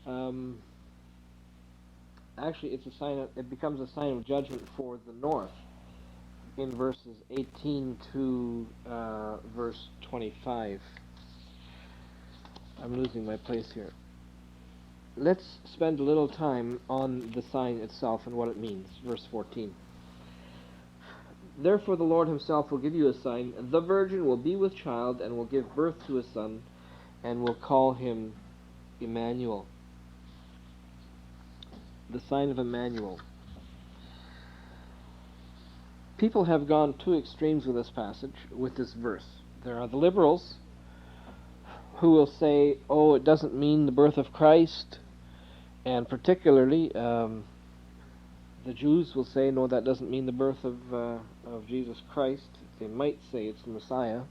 Um, Actually, it becomes a sign of judgment for the north in verses 18 to verse 25. I'm losing my place here. Let's spend a little time on the sign itself and what it means. Verse 14. Therefore the Lord himself will give you a sign. The virgin will be with child and will give birth to a son and will call him Emmanuel. The sign of Emmanuel. People have gone two extremes with this passage, with this verse. There are the liberals who will say, oh, it doesn't mean the birth of Christ, and particularly the Jews will say, no, that doesn't mean the birth of Jesus Christ. They might say it's the Messiah.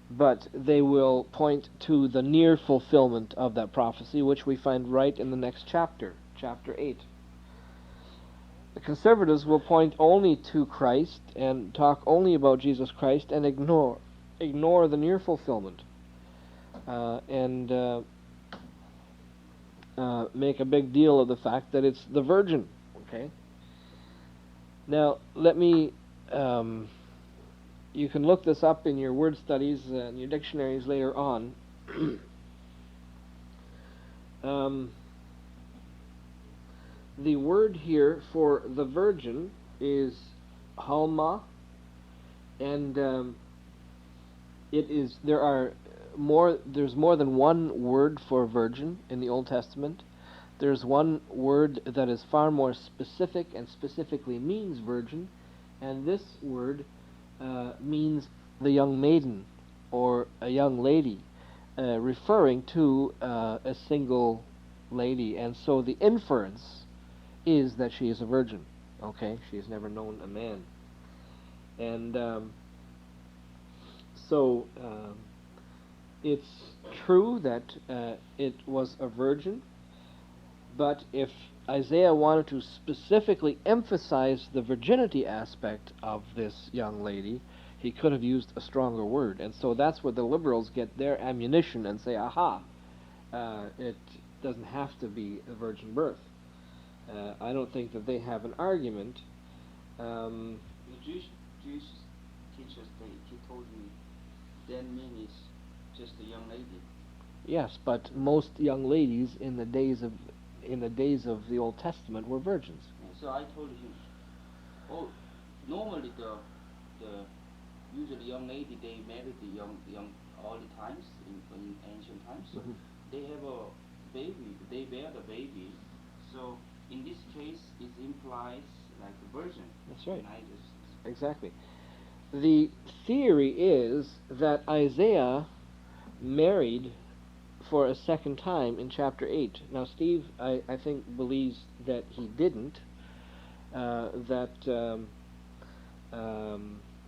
But they will point to the near fulfillment of that prophecy, which we find right in the next chapter, chapter 8. The conservatives will point only to Christ and talk only about Jesus Christ and ignore the near fulfillment and make a big deal of the fact that it's the virgin. Okay. Now let me. You can look this up in your word studies and your dictionaries later on. The word here for the virgin is halma, and there's more than one word for virgin in the Old Testament. There's one word that is far more specific and specifically means virgin, and this word means the young maiden or a young lady, referring to a single lady, and so the inference is that she is a virgin. Okay, she has never known a man, and so it's true that it was a virgin, but if Isaiah wanted to specifically emphasize the virginity aspect of this young lady, he could have used a stronger word. And so that's where the liberals get their ammunition and say, aha, it doesn't have to be a virgin birth. I don't think that they have an argument. The Jewish teachers, he told me, that means just a young lady. Yes, but most young ladies in the days of the Old Testament were virgins. So I told him, oh, normally the usually young lady, they married the young all the times in ancient times. So they have a baby, they bear the baby. So in this case, it implies like a virgin. That's right. And Exactly. The theory is that Isaiah married for a second time in chapter 8. Now Steve, I think, believes that he didn't, that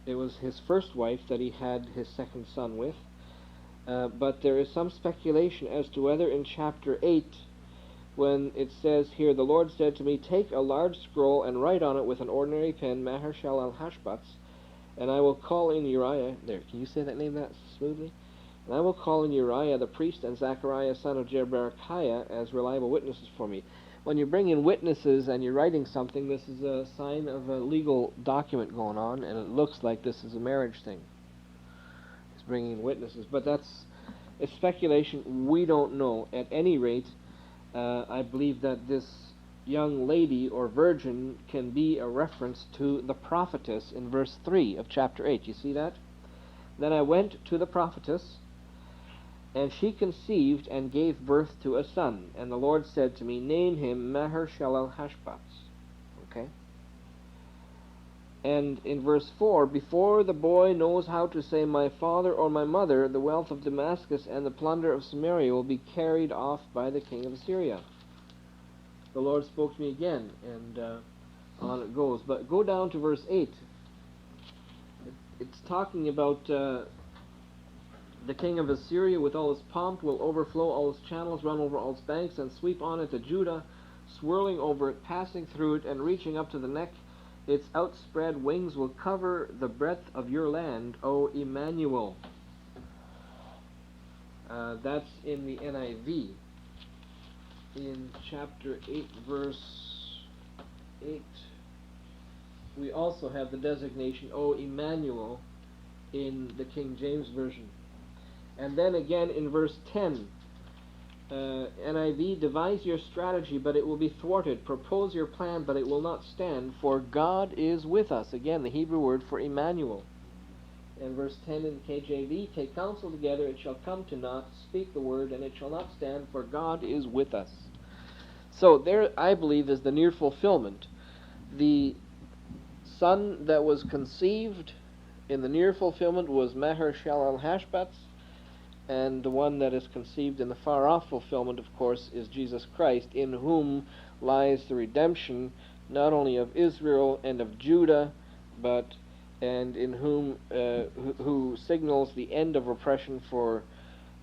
it was his first wife that he had his second son with, but there is some speculation as to whether in chapter 8, when it says here, the Lord said to me, take a large scroll and write on it with an ordinary pen, Maher Shalal Hashbaz, and I will call in Uriah. There, can you say that name that smoothly? And I will call in Uriah the priest and Zechariah son of Jeberechiah as reliable witnesses for me. When you bring in witnesses and you're writing something, this is a sign of a legal document going on, and it looks like this is a marriage thing. It's bringing in witnesses, but it's speculation. We don't know. At any rate, I believe that this young lady or virgin can be a reference to the prophetess in verse 3 of chapter 8. You see that? Then I went to the prophetess, and she conceived and gave birth to a son. And the Lord said to me, name him Maher Shalal Hashbaz. Okay? And in verse 4, before the boy knows how to say my father or my mother, the wealth of Damascus and the plunder of Samaria will be carried off by the king of Assyria. The Lord spoke to me again, and on it goes. But go down to verse 8. It's talking about the king of Assyria with all his pomp will overflow all its channels, run over all its banks, and sweep on it to Judah, swirling over it, passing through it, and reaching up to the neck. Its outspread wings will cover the breadth of your land, O Emmanuel. That's in the NIV. In chapter 8, verse 8, we also have the designation, O Emmanuel, in the King James Version. And then again in verse 10, NIV, devise your strategy, but it will be thwarted. Propose your plan, but it will not stand, for God is with us. Again, the Hebrew word for Emmanuel. And verse 10 in KJV, take counsel together, it shall come to naught. Speak the word, and it shall not stand, for God is with us. So there, I believe, is the near fulfillment. The son that was conceived in the near fulfillment was Maher-Shalal-Hashbaz, and the one that is conceived in the far-off fulfillment, of course, is Jesus Christ, in whom lies the redemption, not only of Israel and of Judah, but and in whom who signals the end of oppression for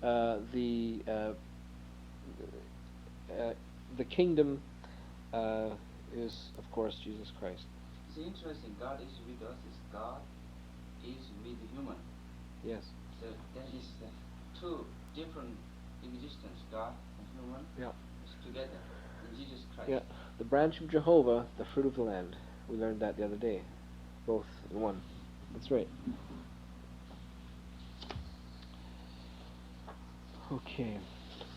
the kingdom is, of course, Jesus Christ. It's interesting. God is with us. Is God is with the human. Yes. So that is the two different existence, God and human, is together in Jesus Christ. Yeah, the branch of Jehovah, the fruit of the land. We learned that the other day. Both in one. That's right. Okay.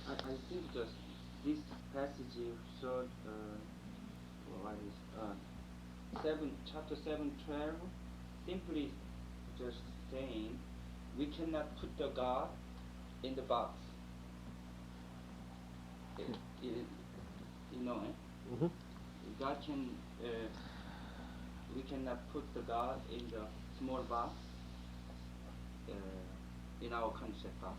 I think just this passage showed chapter 7:12, simply just saying we cannot put the God in the box. Mm-hmm. God can. We cannot put the God in the small box. In our concept box.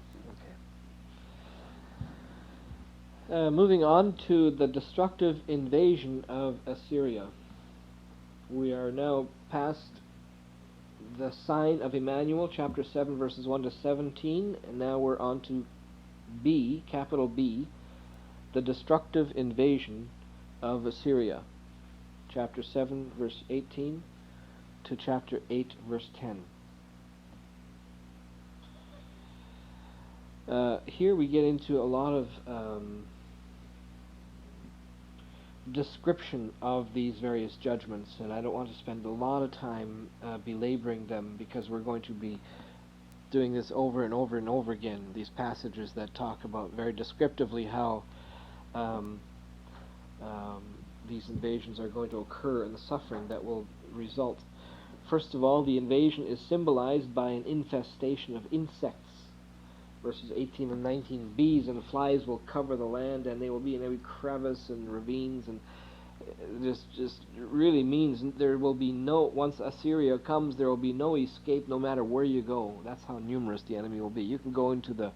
Okay. Moving on to the destructive invasion of Assyria. We are now past the sign of Emmanuel, chapter 7, verses 1 to 17, and now we're on to B, capital B, the destructive invasion of Assyria, chapter 7, verse 18 to chapter 8, verse 10. Here we get into a lot of description of these various judgments, and I don't want to spend a lot of time belaboring them, because we're going to be doing this over and over and over again, these passages that talk about very descriptively how these invasions are going to occur and the suffering that will result. First of all, the invasion is symbolized by an infestation of insects. Verses 18 and 19, bees and flies will cover the land, and they will be in every crevice and ravines, and just really means there will be no, once Assyria comes, there will be no escape no matter where you go. That's how numerous the enemy will be. You can go into the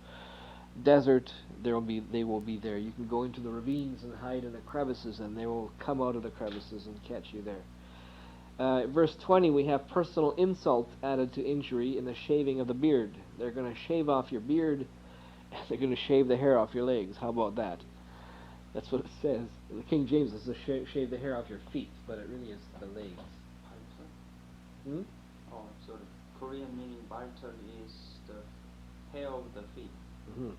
desert, they will be there. You can go into the ravines and hide in the crevices, and they will come out of the crevices and catch you there. Verse 20, we have personal insult added to injury in the shaving of the beard. They're going to shave off your beard, and they're going to shave the hair off your legs. How about that? That's what it says. The King James says to shave the hair off your feet, but it really is the legs. Oh, so the Korean meaning barter is the hair of the feet. Mm-hmm.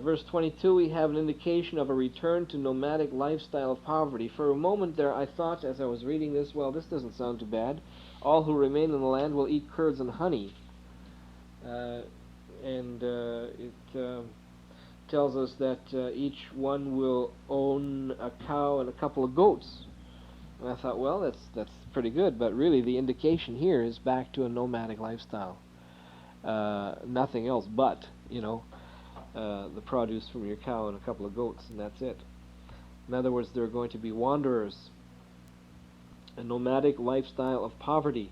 Verse 22, we have an indication of a return to nomadic lifestyle of poverty. For a moment there I thought, as I was reading this, well, this doesn't sound too bad. All who remain in the land will eat curds and honey. It tells us that each one will own a cow and a couple of goats. And I thought, well, that's pretty good, but really the indication here is back to a nomadic lifestyle. Nothing else but, the produce from your cow and a couple of goats, and that's it. In other words, they're going to be wanderers. A nomadic lifestyle of poverty.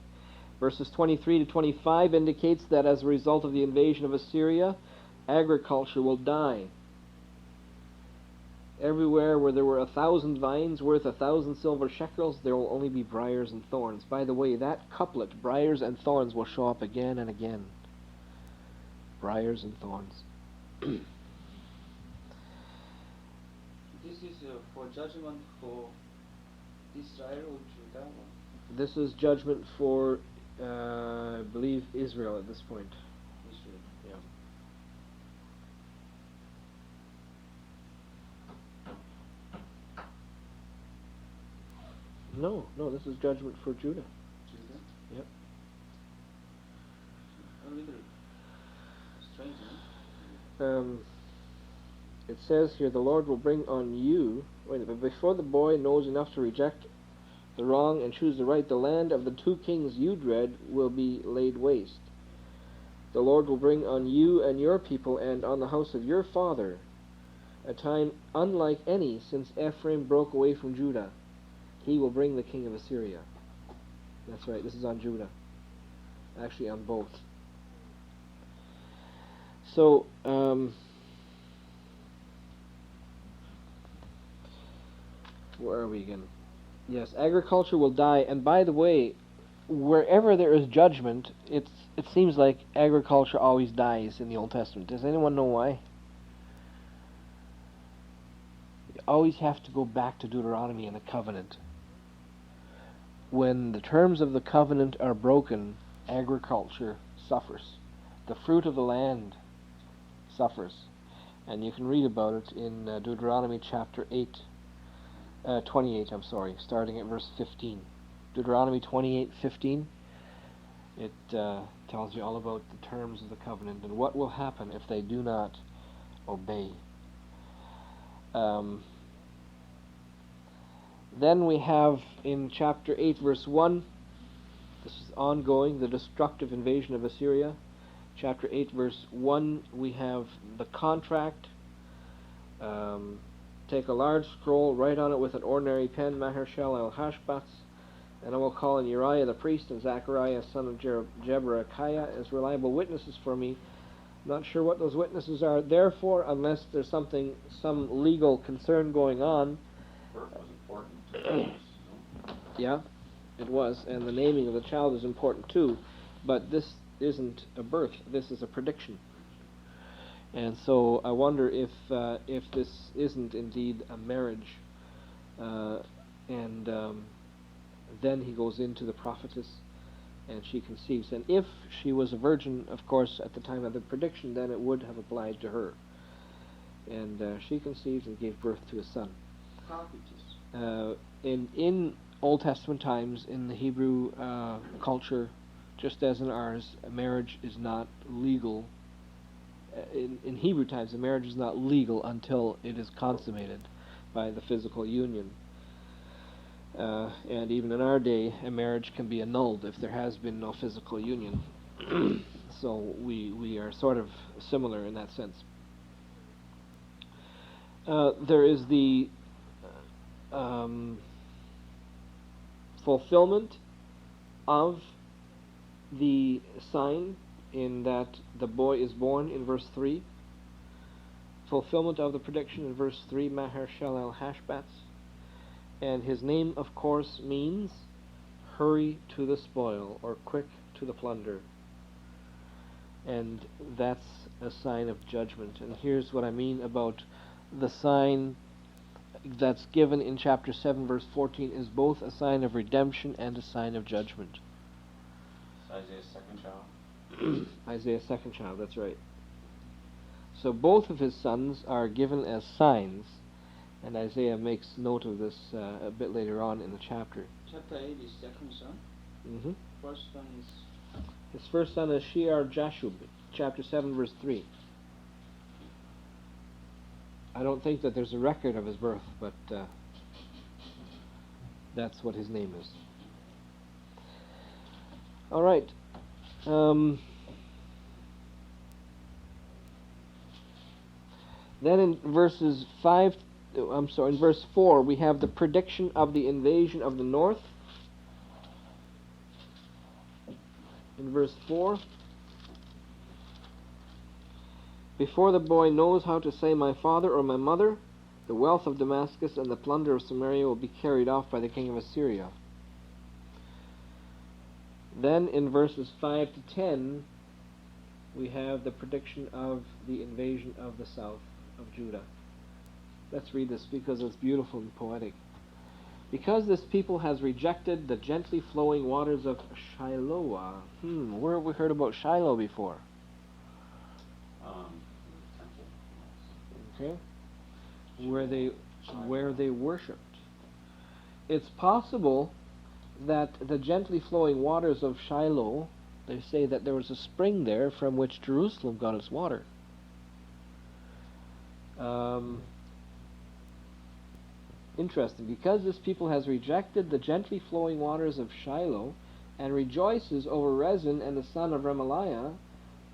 Verses 23 to 25 indicates that as a result of the invasion of Assyria, agriculture will die. Everywhere where there were 1,000 vines worth 1,000 silver shekels, there will only be briars and thorns. By the way, that couplet, briars and thorns, will show up again and again. Briars and thorns. This is for judgment for Israel or Judah? This is judgment for, I believe, Israel at this point. Israel. Yeah. No, this is judgment for Judah. Judah? Yep. A little strange, no? It says here, the Lord will bring on you, wait a minute, before the boy knows enough to reject the wrong and choose the right, the land of the two kings you dread will be laid waste. The Lord will bring on you and your people and on the house of your father a time unlike any since Ephraim broke away from Judah. He will bring the king of Assyria. That's right, this is on Judah. Actually, on both. So, where are we again? Yes, agriculture will die. And by the way, wherever there is judgment, it seems like agriculture always dies in the Old Testament. Does anyone know why? You always have to go back to Deuteronomy and the covenant. When the terms of the covenant are broken, agriculture suffers. The fruit of the land suffers. And you can read about it in Deuteronomy chapter 28, starting at verse 15. Deuteronomy 28:15. It tells you all about the terms of the covenant and what will happen if they do not obey. Then we have in chapter 8 verse 1, this is ongoing, the destructive invasion of Assyria. Chapter 8 verse 1, we have the contract. Take a large scroll, write on it with an ordinary pen, Maher-Shalal al-Hashbaz, and I will call in Uriah the priest and Zechariah son of Jeberechiah as reliable witnesses for me. Not sure what those witnesses are there for, unless there's some legal concern going on. Birth was important too. Yeah, it was, and the naming of the child is important too, but this isn't a birth, this is a prediction. And so I wonder if this isn't indeed a marriage, and then he goes into the prophetess, and she conceives. And if she was a virgin, of course, at the time of the prediction, then it would have applied to her. And she conceived and gave birth to a son. Prophetess. In Old Testament times, in the Hebrew culture, just as in ours, a marriage is not legal. In Hebrew times, a marriage is not legal until it is consummated by the physical union. And even in our day, a marriage can be annulled if there has been no physical union. So we are sort of similar in that sense. There is the fulfillment of the sign in that the boy is born in verse 3. Fulfillment of the prediction in verse 3, Maher-Shalal al-Hashbaz. And his name, of course, means hurry to the spoil, or quick to the plunder. And that's a sign of judgment. And here's what I mean about the sign that's given in chapter 7, verse 14, is both a sign of redemption and a sign of judgment. Isaiah's second child. Isaiah's second child, that's right. So both of his sons are given as signs, and Isaiah makes note of this a bit later on in the chapter. Chapter 8 is second son. Mm-hmm. First son is... His first son is Shear-Jashub, chapter 7, verse 3. I don't think that there's a record of his birth, but that's what his name is. All right. Then in verse 4, we have the prediction of the invasion of the north. In verse 4, before the boy knows how to say my father or my mother, the wealth of Damascus and the plunder of Samaria will be carried off by the king of Assyria. Then in verses 5 to 10, we have the prediction of the invasion of the south of Judah. Let's read this because it's beautiful and poetic. Because this people has rejected the gently flowing waters of Shiloah. Where have we heard about Shiloh before? Temple. Okay. Where they worshipped. it's possible that the gently flowing waters of Shiloh, they say that there was a spring there from which Jerusalem got its water. Interesting. Because this people has rejected the gently flowing waters of Shiloh and rejoices over Rezin and the son of Remaliah,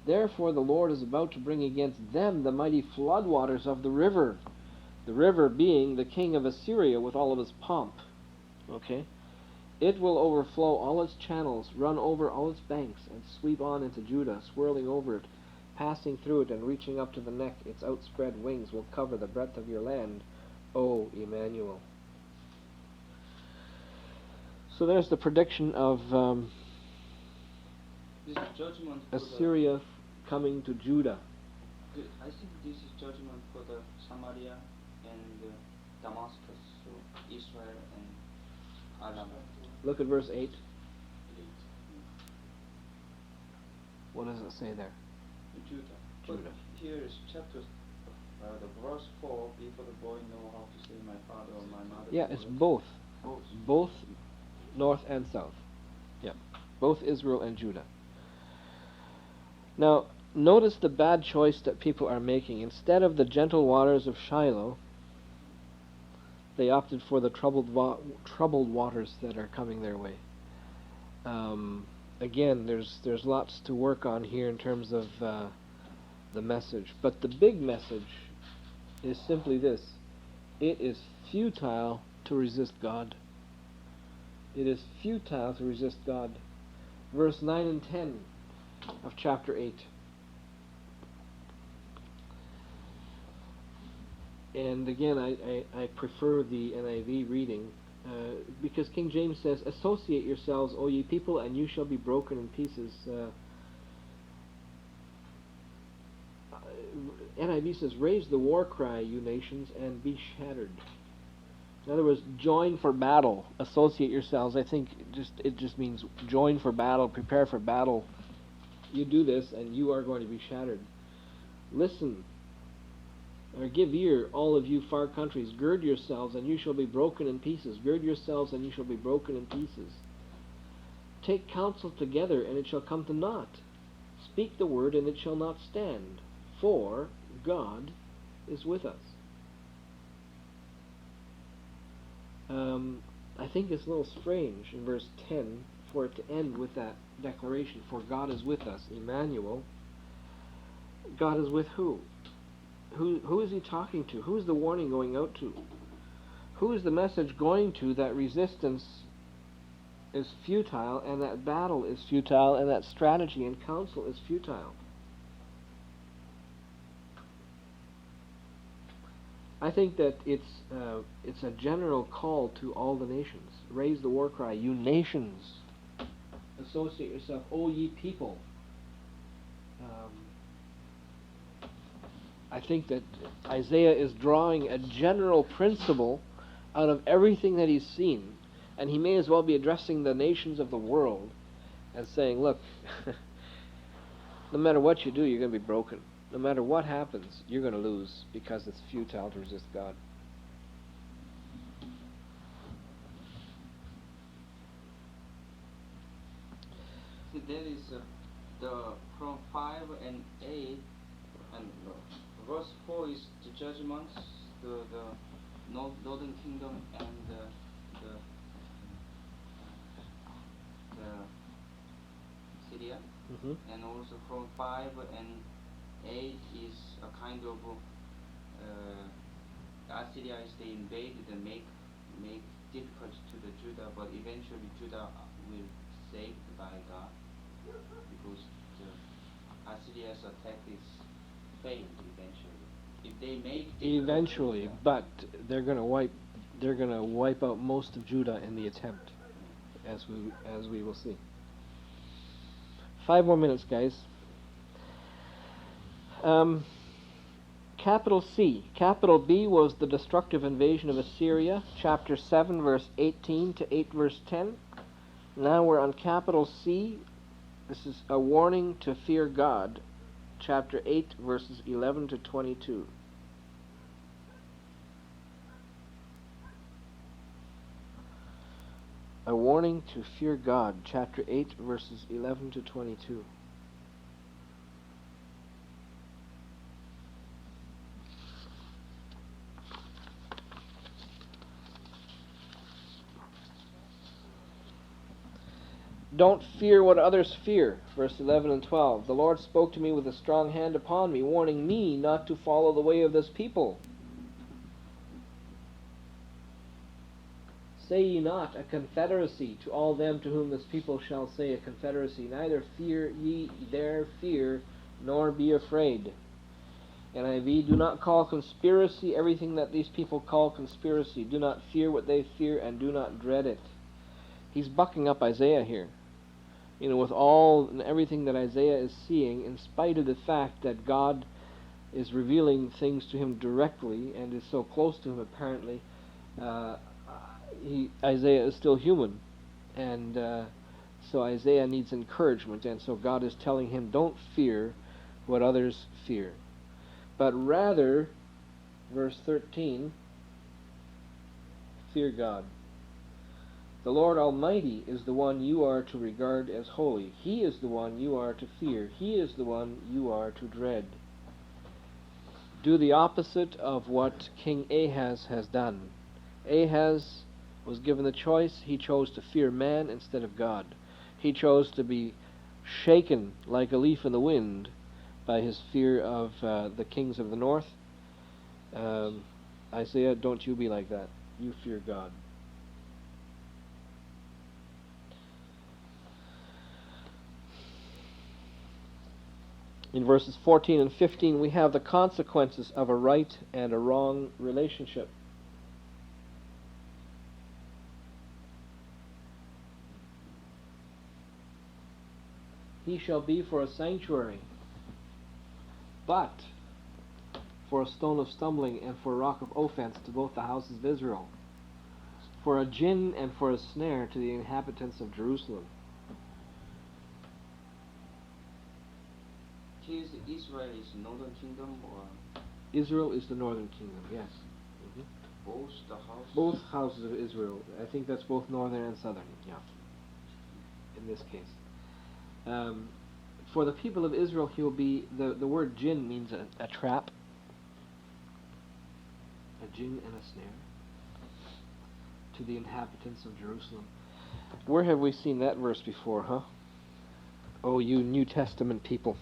therefore the Lord is about to bring against them the mighty flood waters of the river being the king of Assyria with all of his pomp. Okay? It will overflow all its channels, run over all its banks, and sweep on into Judah, swirling over it, passing through it and reaching up to the neck. Its outspread wings will cover the breadth of your land, O Emmanuel. So there's the prediction of This judgment for Assyria coming to Judah. I think this is judgment for the Samaria and Damascus, so Israel and Aram. Look at verse 8. What does it say there? Judah. But here is chapter, the verse 4, before the boy know how to say my father or my mother. Yeah, it's both. Both north and south. Yeah, both Israel and Judah. Now, notice the bad choice that people are making. Instead of the gentle waters of Shiloh, they opted for the troubled waters that are coming their way. Again, there's lots to work on here in terms of the message. But the big message is simply this. It is futile to resist God. It is futile to resist God. Verse 9 and 10 of chapter 8. And again, I prefer the NIV reading because King James says, "Associate yourselves, O ye people, and you shall be broken in pieces." NIV says, "Raise the war cry, you nations, and be shattered." In other words, join for battle. Associate yourselves. I think it just means join for battle, prepare for battle. You do this, and you are going to be shattered. Listen, or give ear, all of you far countries. Gird yourselves, and you shall be broken in pieces. Gird yourselves, and you shall be broken in pieces. Take counsel together, and it shall come to naught. Speak the word, and it shall not stand. For God is with us. I think it's a little strange in verse 10 for it to end with that declaration, for God is with us, Emmanuel. God is with who? Who is he talking to? Who is the warning going out to? Who is the message going to that resistance is futile, and that battle is futile, and that strategy and counsel is futile? I think that it's a general call to all the nations. Raise the war cry, you nations. Associate yourself, O ye people. I think that Isaiah is drawing a general principle out of everything that he's seen, and he may as well be addressing the nations of the world and saying, look, no matter what you do, you're going to be broken. No matter what happens, you're going to lose because it's futile to resist God. See, there is the from 5 and 8, and verse 4 is the judgments, the northern kingdom, and the Syria, and also from 5 and 8 is a kind of Assyria is they invaded and make difficult to the Judah, but eventually Judah will saved by God because the Assyria's attack is failed eventually. If they make eventually, but they're going to wipe out most of Judah in the attempt, as we will see. 5 more minutes, guys. Capital C. Capital B was the destructive invasion of Assyria, chapter 7, verse 18 to 8, verse 10. Now we're on capital C. This is a warning to fear God, chapter 8, verses 11 to 22. A warning to fear God, chapter 8, verses 11 to 22. Don't fear what others fear. Verse 11 and 12. The Lord spoke to me with a strong hand upon me, warning me not to follow the way of this people. Say ye not a confederacy to all them to whom this people shall say a confederacy. Neither fear ye their fear, nor be afraid. NIV, do not call conspiracy everything that these people call conspiracy. Do not fear what they fear, and do not dread it. He's bucking up Isaiah here. With all and everything that Isaiah is seeing, in spite of the fact that God is revealing things to him directly and is so close to him apparently, Isaiah is still human, and so Isaiah needs encouragement, and so God is telling him, don't fear what others fear, but rather, verse 13, fear God. The Lord Almighty is the one you are to regard as holy. He is the one you are to fear. He is the one you are to dread. Do the opposite of what King Ahaz has done. Ahaz was given the choice. He chose to fear man instead of God. He chose to be shaken like a leaf in the wind by his fear of the kings of the north. Isaiah, don't you be like that. You fear God. In verses 14 and 15, we have the consequences of a right and a wrong relationship. He shall be for a sanctuary, but for a stone of stumbling and for a rock of offense to both the houses of Israel, for a gin and for a snare to the inhabitants of Jerusalem. Is Israel is northern kingdom or? Israel is the northern kingdom, yes. Mm-hmm. Both houses of Israel. I think that's both northern and southern, yeah, in this case. For the people of Israel, he will be, the word jinn means a trap, a jinn and a snare, to the inhabitants of Jerusalem. Where have we seen that verse before, huh? Oh, you New Testament people.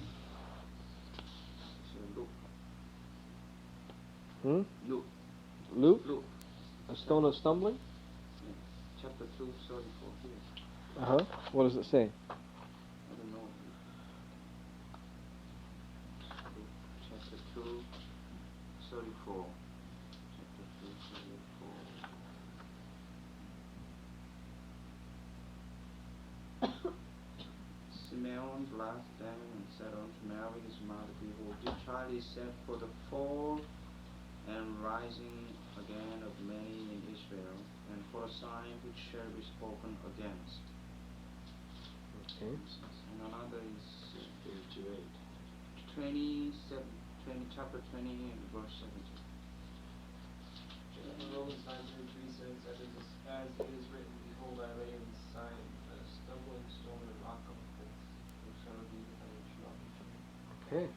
Luke. Luke? A stone of stumbling? Yeah. Chapter 2, 34 here. Uh-huh. What does it say? I don't know. Luke, chapter 2, 34. Chapter 2, 34. Simeon blessed them and said unto Mary his mother, behold, this child is set for the fall and rising again of many in Israel, and for a sign which shall be spoken against. Okay. And another is 28. chapter 20 and verse 17. Romans 9:33 says that as it is written, behold, I lay in Zion a stumbling stone and a rock of offense, which shall be and which shall not be shaken. Okay.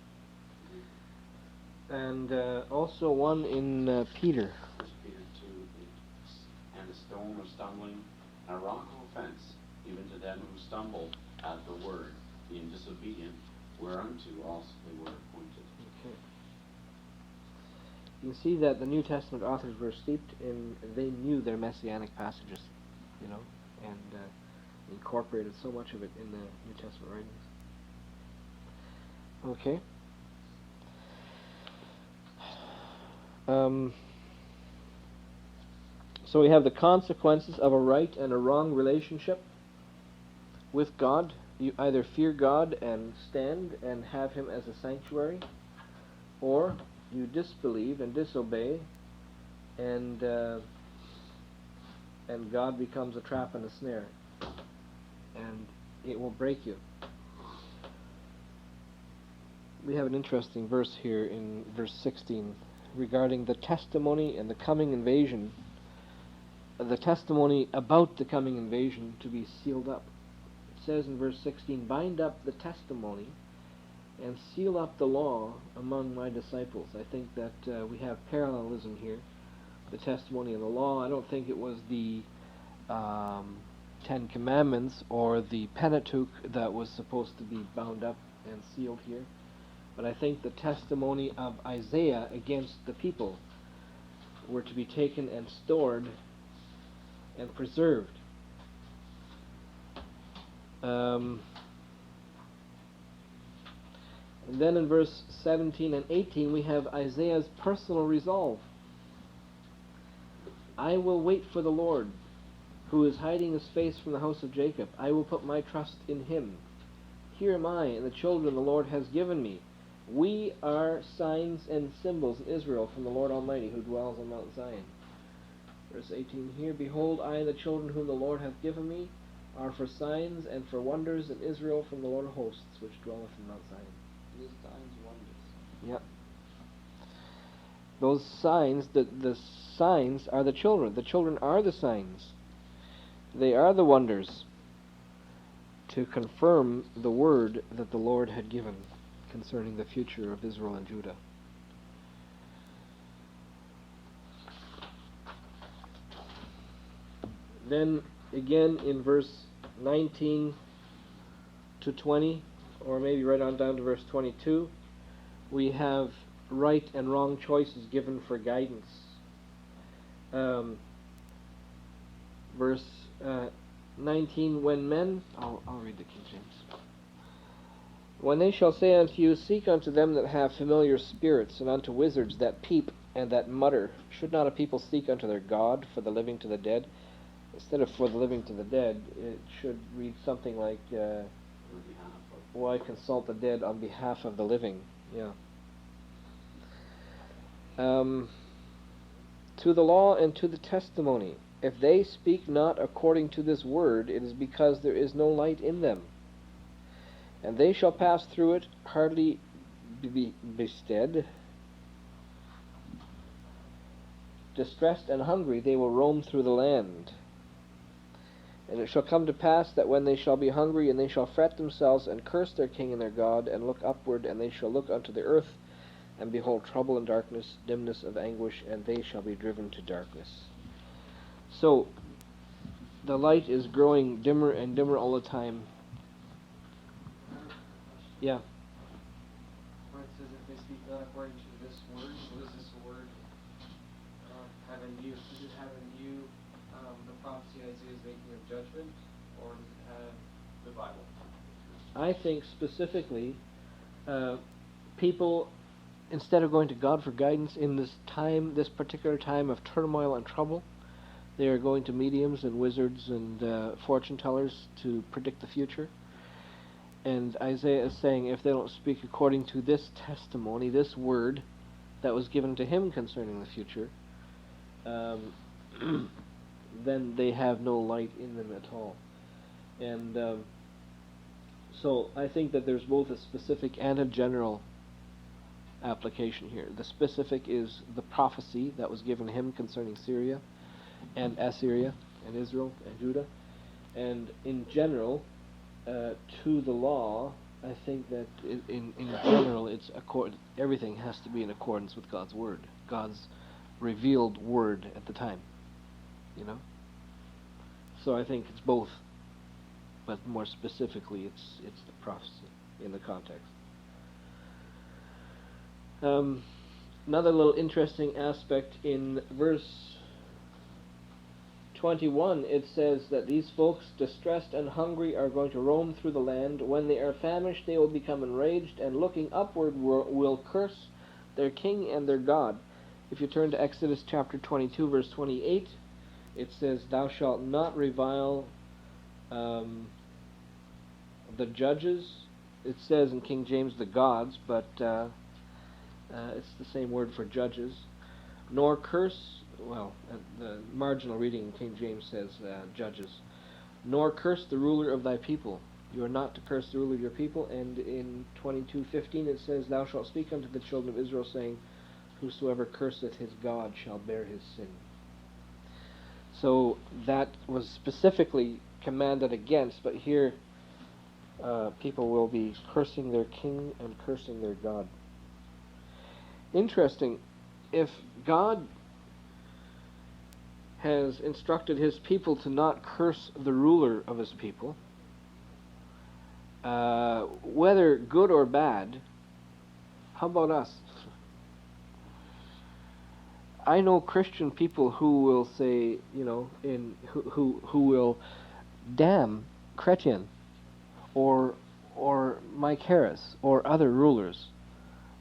And also one in Peter. 1 Peter 2:8. And a stone of stumbling, and a rock of offense, even to them who stumble at the word, being disobedient, whereunto also they were appointed. Okay. You see that the New Testament authors were steeped in, they knew their messianic passages, and incorporated so much of it in the New Testament writings. Okay. So we have the consequences of a right and a wrong relationship with God. You either fear God and stand and have Him as a sanctuary, or you disbelieve and disobey, and God becomes a trap and a snare, and it will break you. We have an interesting verse here in verse 16 regarding the testimony and the coming invasion the testimony about the coming invasion to be sealed up. It says in verse 16, "Bind up the testimony and seal up the law among my disciples." I think that we have parallelism here. The testimony and the law, I don't think it was the Ten Commandments or the Pentateuch that was supposed to be bound up and sealed here, but I think the testimony of Isaiah against the people were to be taken and stored and preserved. And then in verse 17 and 18 we have Isaiah's personal resolve. "I will wait for the Lord, who is hiding his face from the house of Jacob. I will put my trust in him. Here am I, and the children the Lord has given me. We are signs and symbols in Israel from the Lord Almighty, who dwells on Mount Zion." Verse 18 here, "Behold, I and the children whom the Lord hath given me are for signs and for wonders in Israel from the Lord of hosts, which dwelleth in Mount Zion." These signs, wonders. Yep. Those signs, the signs are the children. The children are the signs. They are the wonders to confirm the word that the Lord had given concerning the future of Israel and Judah. Then again in verse 19 to 20, or maybe right on down to verse 22, we have right and wrong choices given for guidance. Verse 19, when men, I'll read the King James. "When they shall say unto you, Seek unto them that have familiar spirits, and unto wizards that peep and that mutter, should not a people seek unto their God for the living to the dead?" Instead of "for the living to the dead," it should read something like, "Why consult the dead on behalf of the living?" Yeah. "To the law and to the testimony. If they speak not according to this word, it is because there is no light in them. And they shall pass through it, hardly bestead. Distressed and hungry, they will roam through the land. And it shall come to pass that when they shall be hungry, and they shall fret themselves, and curse their king and their God, and look upward, and they shall look unto the earth, and behold trouble and darkness, dimness of anguish, and they shall be driven to darkness." So, the light is growing dimmer and dimmer all the time. Yeah. Where it says, "If they speak not according to this word," what does this word have in view? Does it have in view the prophecy Isaiah is making of judgment, or does it have the Bible? I think specifically, people, instead of going to God for guidance in this particular time of turmoil and trouble, they are going to mediums and wizards and fortune tellers to predict the future. And Isaiah is saying, if they don't speak according to this testimony, this word that was given to him concerning the future, then they have no light in them at all. And so I think that there's both a specific and a general application here. The specific is the prophecy that was given him concerning Syria and Assyria and Israel and Judah. And in general, to the law, I think that in general, everything has to be in accordance with God's word, God's revealed word at the time. You know. So I think it's both, but more specifically, it's the prophecy in the context. Another little interesting aspect in verse 21, it says that these folks, distressed and hungry, are going to roam through the land. When they are famished, they will become enraged, and looking upward will curse their king and their God. If you turn to Exodus chapter 22, verse 28, it says, "Thou shalt not revile the judges." It says in King James the gods, but it's the same word for judges. "Nor curse," the marginal reading in King James says judges. "Nor curse the ruler of thy people." You are not to curse the ruler of your people. And in 22:15 it says, "Thou shalt speak unto the children of Israel, saying, Whosoever curseth his God shall bear his sin." So that was specifically commanded against, but here people will be cursing their king and cursing their God. Interesting, if God has instructed his people to not curse the ruler of his people, whether good or bad, how about us? I know Christian people who will say, who will damn Chrétien or Mike Harris or other rulers.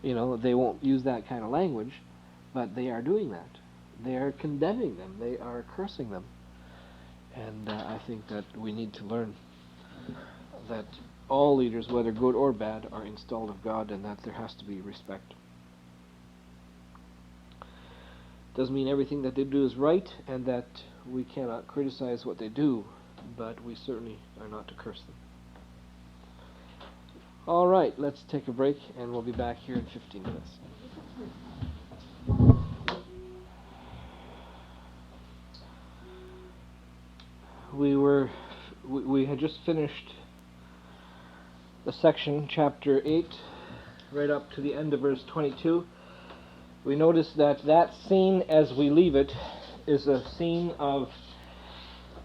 They won't use that kind of language, but they are doing that. They are condemning them. They are cursing them. And I think that we need to learn that all leaders, whether good or bad, are installed of God, and that there has to be respect. Doesn't mean everything that they do is right, and that we cannot criticize what they do, but we certainly are not to curse them. All right, let's take a break, and we'll be back here in 15 minutes. We had just finished the section, chapter 8, right up to the end of verse 22. We notice that scene as we leave it is a scene of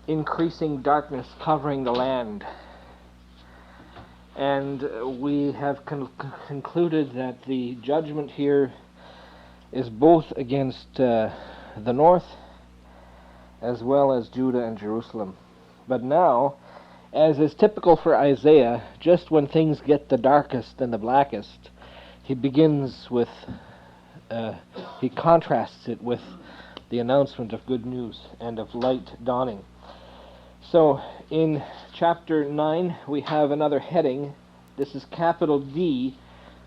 increasing darkness covering the land. And we have concluded that the judgment here is both against the north as well as Judah and Jerusalem. But now, as is typical for Isaiah, just when things get the darkest and the blackest, he begins with, he contrasts it with the announcement of good news and of light dawning. So, in chapter 9, we have another heading. This is capital D,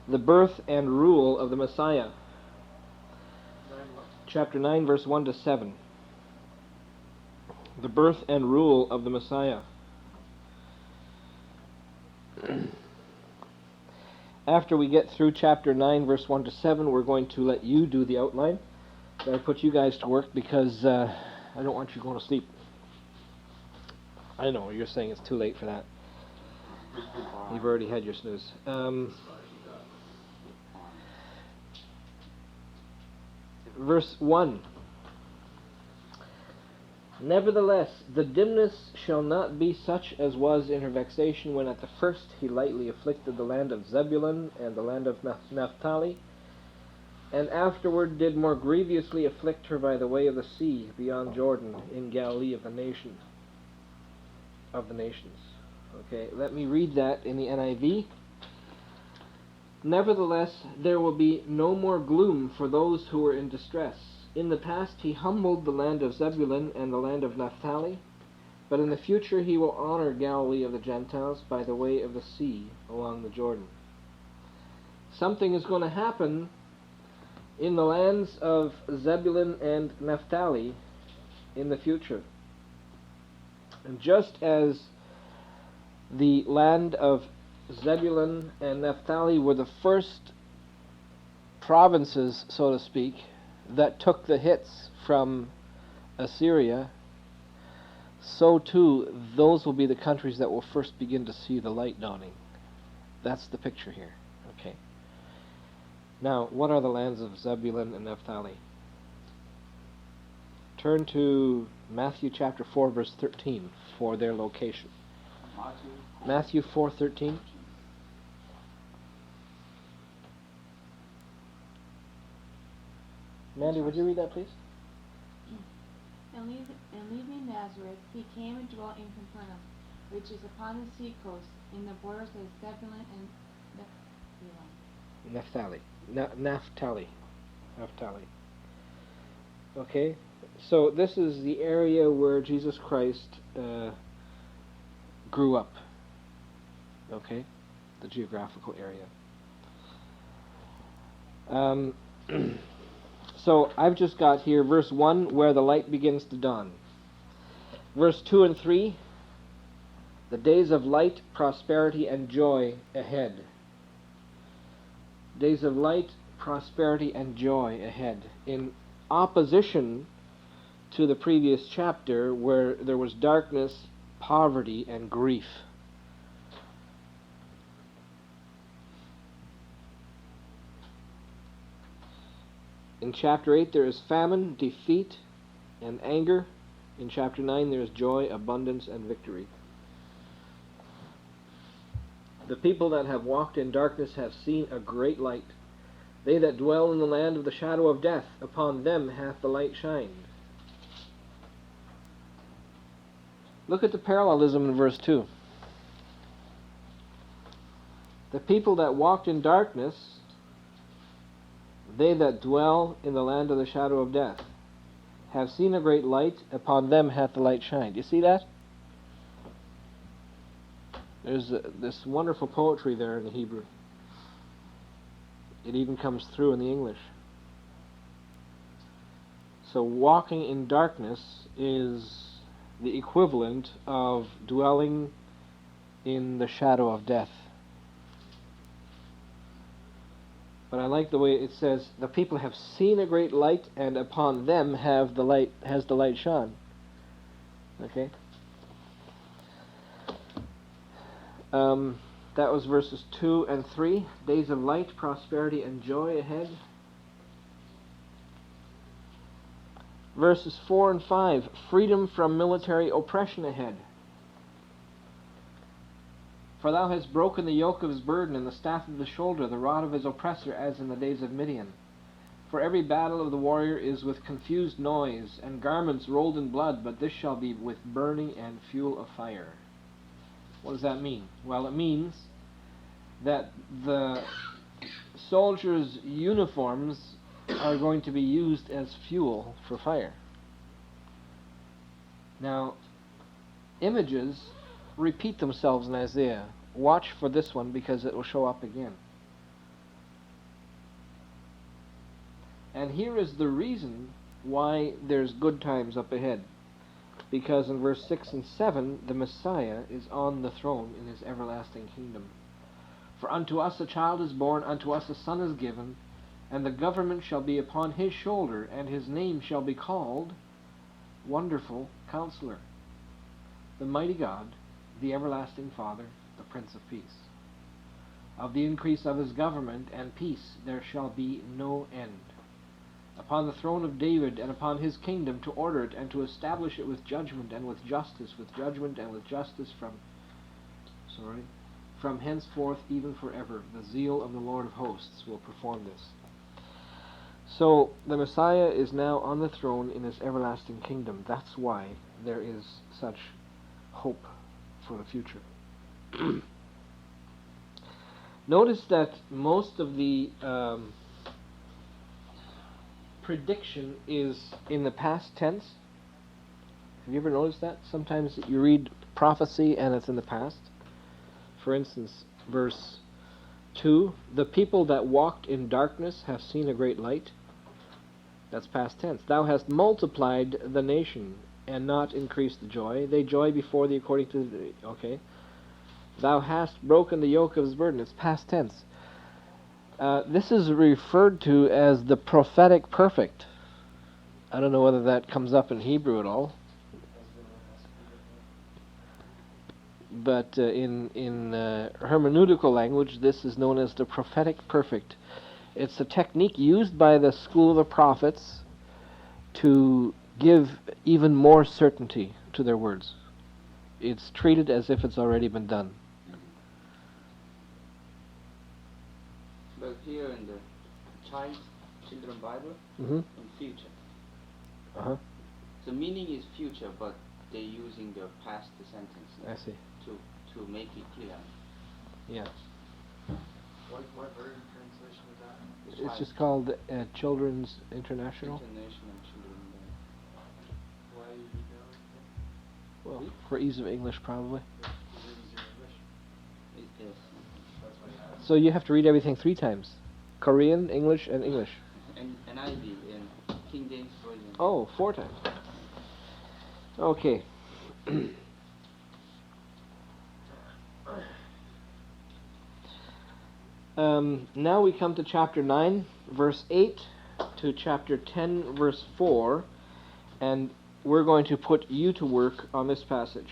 the birth and rule of the Messiah. Chapter 9, verse 1 to 7. The birth and rule of the Messiah. After we get through chapter 9, verse 1 to 7, we're going to let you do the outline. I put you guys to work because I don't want you going to sleep. I know, you're saying it's too late for that. You've already had your snooze. Verse 1. Nevertheless, the dimness shall not be such as was in her vexation when at the first he lightly afflicted the land of Zebulun and the land of Naphtali, and afterward did more grievously afflict her by the way of the sea beyond Jordan in Galilee of the nations. Okay, let me read that in the NIV. Nevertheless, there will be no more gloom for those who are in distress. In the past he humbled the land of Zebulun and the land of Naphtali, but in the future he will honor Galilee of the Gentiles by the way of the sea along the Jordan. Something is going to happen in the lands of Zebulun and Naphtali in the future. And just as the land of Zebulun and Naphtali were the first provinces, so to speak, that took the hits from Assyria, so too those will be the countries that will first begin to see the light dawning. That's the picture here. Okay. Now, what are the lands of Zebulun and Naphtali? Turn to Matthew chapter 4, verse 13 for their location. Matthew 4:13. Mandy, would you read that, please? And leaving Nazareth, he came and dwelt in Capernaum, which is upon the sea coast, in the borders of Zebulun and Naphtali. Naphtali. Okay, so this is the area where Jesus Christ grew up. Okay, the geographical area. So I've just got here verse 1, where the light begins to dawn. Verse 2 and 3, the days of light, prosperity, and joy ahead. Days of light, prosperity, and joy ahead. In opposition to the previous chapter where there was darkness, poverty, and grief. In chapter 8 there is famine, defeat, and anger. In chapter 9 there is joy, abundance, and victory. The people that have walked in darkness have seen a great light. They that dwell in the land of the shadow of death, upon them hath the light shined. Look at the parallelism in verse 2. The people that walked in darkness, they that dwell in the land of the shadow of death, have seen a great light, upon them hath the light shined. You see that? There's this wonderful poetry there in the Hebrew. It even comes through in the English. So walking in darkness is the equivalent of dwelling in the shadow of death. But I like the way it says, the people have seen a great light, and upon them has the light shone. Okay? That was verses 2 and 3. Days of light, prosperity, and joy ahead. Verses 4 and 5. Freedom from military oppression ahead. For thou hast broken the yoke of his burden, and the staff of the shoulder, the rod of his oppressor, as in the days of Midian. For every battle of the warrior is with confused noise, and garments rolled in blood, but this shall be with burning and fuel of fire. What does that mean? Well, it means that the soldiers' uniforms are going to be used as fuel for fire. Now, images repeat themselves in Isaiah. Watch for this one because it will show up again. And here is the reason why there's good times up ahead. Because in verse 6 and 7, the Messiah is on the throne in his everlasting kingdom. For unto us a child is born, unto us a son is given, and the government shall be upon his shoulder, and his name shall be called Wonderful Counselor, the Mighty God, the Everlasting Father, the Prince of Peace. Of the increase of his government and peace there shall be no end. Upon the throne of David and upon his kingdom, to order it and to establish it with judgment and with justice, from henceforth even forever. The zeal of the Lord of hosts will perform this. So the Messiah is now on the throne in his everlasting kingdom. That's why there is such hope for the future. Notice that most of the prediction is in the past tense. Have you ever noticed that? Sometimes you read prophecy and it's in the past. For instance, verse 2, the people that walked in darkness have seen a great light. That's past tense. Thou hast multiplied the nation and not increased the joy. They joy before thee according to the... Okay. Thou hast broken the yoke of his burden. It's past tense. This is referred to as the prophetic perfect. I don't know whether that comes up in Hebrew at all. But in hermeneutical language, this is known as the prophetic perfect. It's a technique used by the school of the prophets to give even more certainty to their words. It's treated as if it's already been done. But here in the children Bible, in future. The meaning is future, but they're using the past sentence. I see. To make it clear. Yeah. What version translation is that? It's just called Children's International. International Children. Why do you need that? Well, for ease of English, probably. Is it easier English? Yes. That's what I have. So you have to read everything 3 times. Korean, English, and English. And NIV and King James Version. Oh, 4 times. Okay. Now we come to chapter 9, verse 8 to chapter 10, verse 4. And we're going to put you to work on this passage.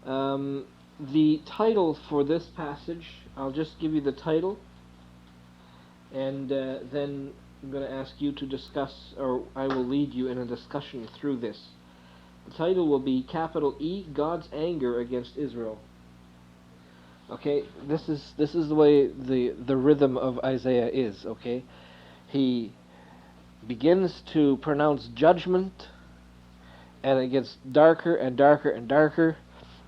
The title for this passage, I'll just give you the title, and then I'm going to ask you to discuss, or I will lead you in a discussion through this. The title will be capital E, God's anger against Israel. Okay, this is the way the rhythm of Isaiah is. Okay, he begins to pronounce judgment, and it gets darker and darker and darker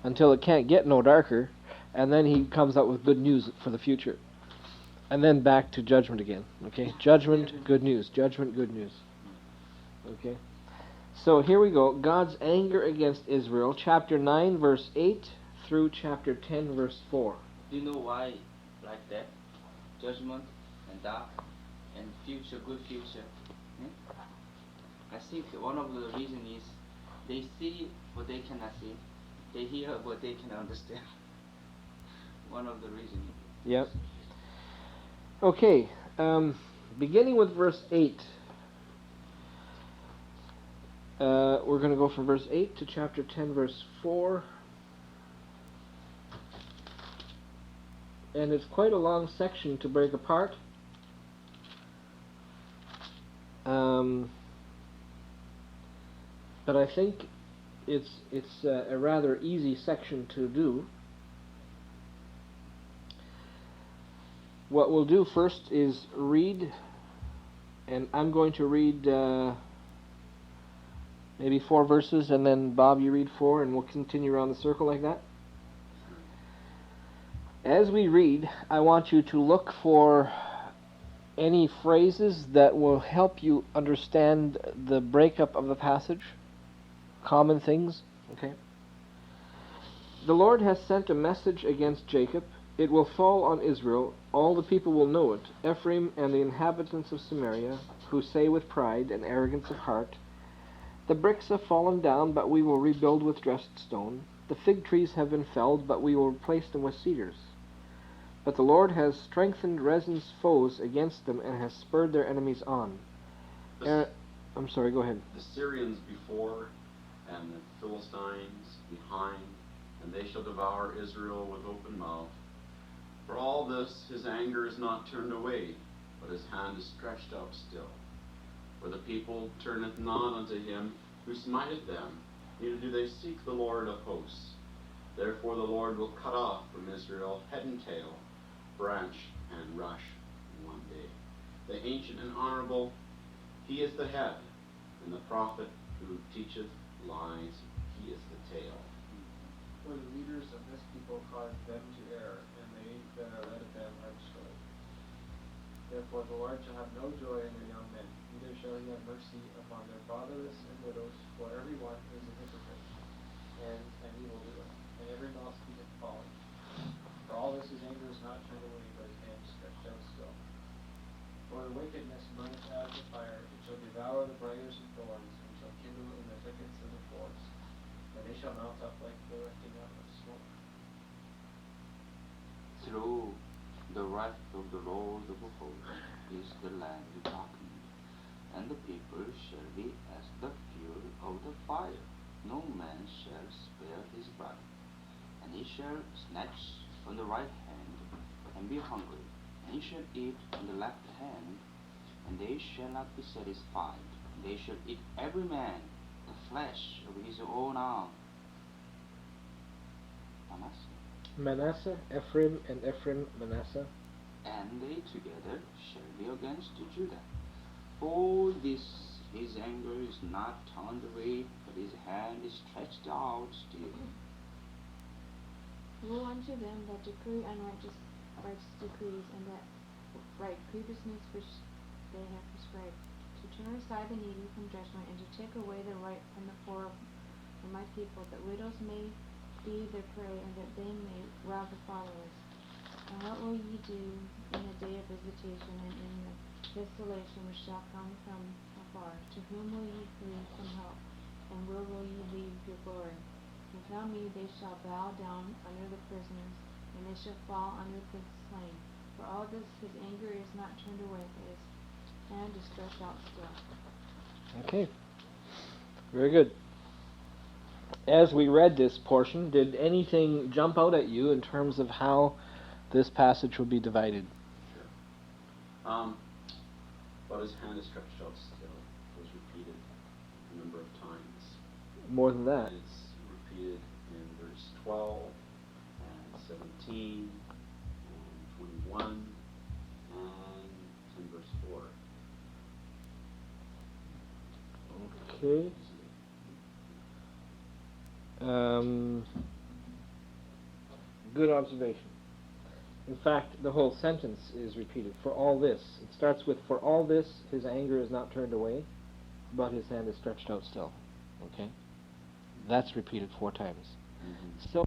until it can't get no darker, and then he comes out with good news for the future, and then back to judgment again. Okay, judgment, good news, judgment, good news. Okay, so here we go. God's anger against Israel, chapter 9, verse 8 through chapter 10, verse 4. Do you know why like that? Judgment and dark and future, good future. I think one of the reasons is they see what they cannot see. They hear what they cannot understand. One of the reasons. Yep. Okay, beginning with verse 8. We're going to go from verse 8 to chapter 10, verse 4. And it's quite a long section to break apart. But I think it's a rather easy section to do. What we'll do first is read, and I'm going to read maybe 4 verses, and then Bob, you read 4, and we'll continue around the circle like that. As we read, I want you to look for any phrases that will help you understand the breakup of the passage, common things. Okay. The Lord has sent a message against Jacob. It will fall on Israel. All the people will know it. Ephraim and the inhabitants of Samaria, who say with pride and arrogance of heart, the bricks have fallen down, but we will rebuild with dressed stone. The fig trees have been felled, but we will replace them with cedars. But the Lord has strengthened Rezin's foes against them and has spurred their enemies on. I'm sorry, go ahead. The Syrians before, and the Philistines behind, and they shall devour Israel with open mouth. For all this his anger is not turned away, but his hand is stretched out still. For the people turneth not unto him who smiteth them, neither do they seek the Lord of hosts. Therefore the Lord will cut off from Israel head and tail, branch and rush in one day. The ancient and honorable, he is the head, and the prophet who teacheth lies, he is the tail. For the leaders of this people cause them to err, and they that are led of them are destroyed. Therefore the Lord shall have no joy in their young men, neither shall he have mercy upon their fatherless and widows, for every one is a hypocrite, and an evildoer, and every mouth speaketh folly. For all this his anger is not turned away, but his hand is stretched out still. For the wickedness burneth as a fire, it shall devour the briars and thorns, and shall kindle in the thickets of the forest, and they shall mount up like the lifting up of smoke. Through the wrath of the Lord of hosts is the land darkened, and the people shall be as the fury of the fire. No man shall spare his brother, and he shall snatch on the right hand, and be hungry, and he shall eat on the left hand, and they shall not be satisfied. They shall eat every man the flesh of his own arm. Manasseh, Ephraim, and Ephraim, Manasseh. And they together shall be against Judah. For this his anger is not turned away, but his hand is stretched out still. Woe unto them that decree righteous decrees, and that write grievousness which they have prescribed, to turn aside the needy from judgment, and to take away the right from the poor of my people, that widows may be their prey, and that they may rob the fatherless. And what will ye do in the day of visitation, and in the desolation which shall come from afar? To whom will ye flee from help, and where will ye leave your glory? Without me they shall bow down under the prisoners, and they shall fall under the slain. For all this his anger is not turned away, but his hand is stretched out still. Okay. Very good. As we read this portion, did anything jump out at you in terms of how this passage would be divided? Sure. But his hand is stretched out still was repeated a number of times. More than that. It's repeated in verse 12 and 17 and 21 and in verse 4. Okay. Good observation. In fact, the whole sentence is repeated. For all this. It starts with, for all this, his anger is not turned away, but his hand is stretched out still. Okay? That's repeated 4 times. So